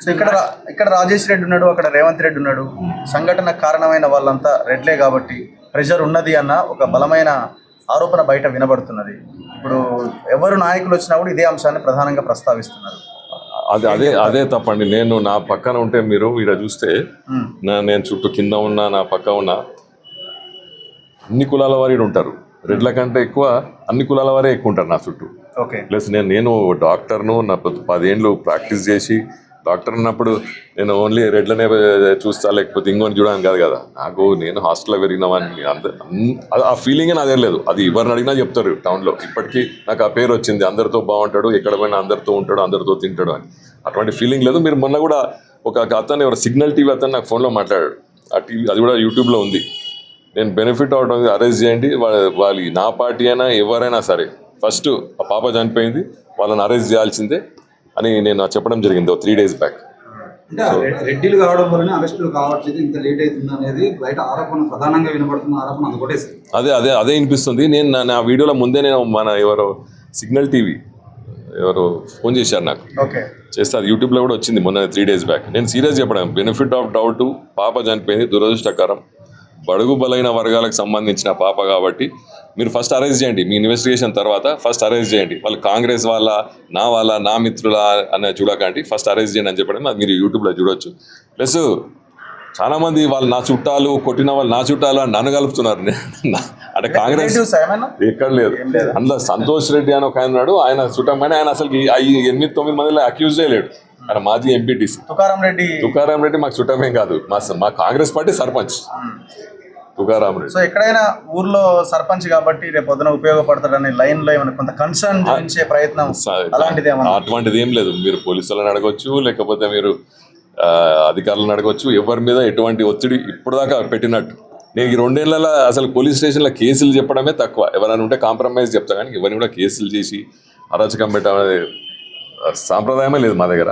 So ఇక్కడ రాజేష్ రెడ్డి ఉన్నాడు, అక్కడ రేవంత్ రెడ్డి ఉన్నాడు. సంఘటన కారణమైన వాళ్ళంతా రెడ్లే కాబట్టి ప్రెషర్ ఉన్నది అన్న ఒక బలమైన ఆరోపణ బయట వినబడుతున్నది. ఇప్పుడు ఎవరు నాయకులు వచ్చినా కూడా ఇదే అంశాన్ని ప్రధానంగా ప్రస్తావిస్తున్నారు. అదే తప్పండి. నేను నా పక్కన ఉంటే మీరు ఇక్కడ చూస్తే నేను చుట్టూ కింద ఉన్నా నా పక్క ఉన్నా అన్ని కులాల వారి ఉంటారు. రెడ్ల కంటే ఎక్కువ అన్ని కులాల వారే ఎక్కువ ఉంటారు నా చుట్టూ. ఓకే. ప్లస్ నేను డాక్టర్ను, నా 10 ఏళ్ళు ప్రాక్టీస్ చేసి డాక్టర్ ఉన్నప్పుడు నేను ఓన్లీ రెడ్లనే చూస్తా లేకపోతే ఇంకొని చూడడానికి కాదు కదా. నేను హాస్టల్లో పెరిగినవాడిని. ఆ ఫీలింగే నాదే లేదు. అది ఎవరిని అడిగినా చెప్తారు టౌన్లో. ఇప్పటికీ నాకు ఆ పేరు వచ్చింది, అందరితో బాగుంటాడు, ఎక్కడ పోయినా అందరితో ఉంటాడు, అందరితో తింటాడు అని. అటువంటి ఫీలింగ్ లేదు. మీరు మొన్న కూడా ఒక అతను ఎవరు సిగ్నల్ టీవీ అతను నాకు ఫోన్లో మాట్లాడాడు. ఆ టీవీ అది కూడా యూట్యూబ్లో ఉంది. నేను బెనిఫిట్ అవడం అరెస్ట్ చేయండి, వాళ్ళు నా పార్టీ అయినా ఎవరైనా సరే ఫస్ట్ ఆ పాప చనిపోయింది, వాళ్ళని అరెస్ట్ చేయాల్సిందే అని నేను చెప్పడం జరిగింది 3 days బ్యాక్. రెడ్డిలు కావడం వల్ల అరెస్టులు కావట్లేదు, ఇంత లేట్ అవుతుంది అనేది బయట ఆరోపణ, ప్రధానంగా వినపడుతున్న ఆరోపణ అది ఒకటే. అదే వినిపిస్తుంది. నేను నా వీడియోలో ముందే నేను ఎవరో సిగ్నల్ టీవీ ఎవరో ఫోన్ చేశారు నాకు, చేస్తే అది యూట్యూబ్లో కూడా వచ్చింది మొన్న 3 days బ్యాక్. నేను సీరియస్ చెప్పడం, బెనిఫిట్ ఆఫ్ డౌట్, పాప చనిపోయింది, దురదృష్టకరం, బడుగు బలైన వర్గాలకు సంబంధించిన పాప కాబట్టి మీరు ఫస్ట్ అరెస్ట్ చేయండి. మీ ఇన్వెస్టిగేషన్ తర్వాత ఫస్ట్ అరెస్ట్ చేయండి. వాళ్ళు కాంగ్రెస్ వాళ్ళ, నా మిత్రుల అనే చూడకండి, ఫస్ట్ అరెస్ట్ చేయండి అని చెప్పడం అది మీరు యూట్యూబ్లో చూడొచ్చు. ప్లస్ చాలామంది వాళ్ళు నా చుట్టాలు, కొట్టిన వాళ్ళు నా చుట్టాలు అని నన్ను కలుపుతున్నారు. అంటే కాంగ్రెస్ ఎక్కడ లేదు. అందులో సంతోష్ రెడ్డి అని ఒక ఆయన ఉన్నాడు, ఆయన చుట్టమైన ఆయన అసలు 8-9 మందిలో అక్యూజ్ చేయలేడు. ఆయన మాజీ ఎంపీటీసీ తుకారాం రెడ్డి మాకు చుట్టమేం కాదు, మా కాంగ్రెస్ పార్టీ సర్పంచ్ తుకారాం రెడ్డి. సో ఎక్కడైనా ఊర్లో సర్పంచ్ కాబట్టి రేపు పొద్దున ఉపయోగపడతాడని లైన్ లో ఏమైనా కొంత కన్సర్న్ చూపించే ప్రయత్నం అటువంటిది ఏం లేదు. మీరు పోలీసులను అడగొచ్చు, లేకపోతే మీరు అధికారులను అడగొచ్చు. ఎవరి మీద ఎటువంటి ఒత్తిడి ఇప్పుడు దాకా పెట్టినట్టు నేను ఈ 2 ఏళ్ళ అసలు పోలీస్ స్టేషన్లో కేసులు చెప్పడమే తక్కువ. ఎవరైనా ఉంటే కాంప్రమైజ్ చెప్తా, కానీ ఎవరిని కూడా కేసులు చేసి అరాచకం పెట్టడం సాంప్రదాయమే లేదు మా దగ్గర.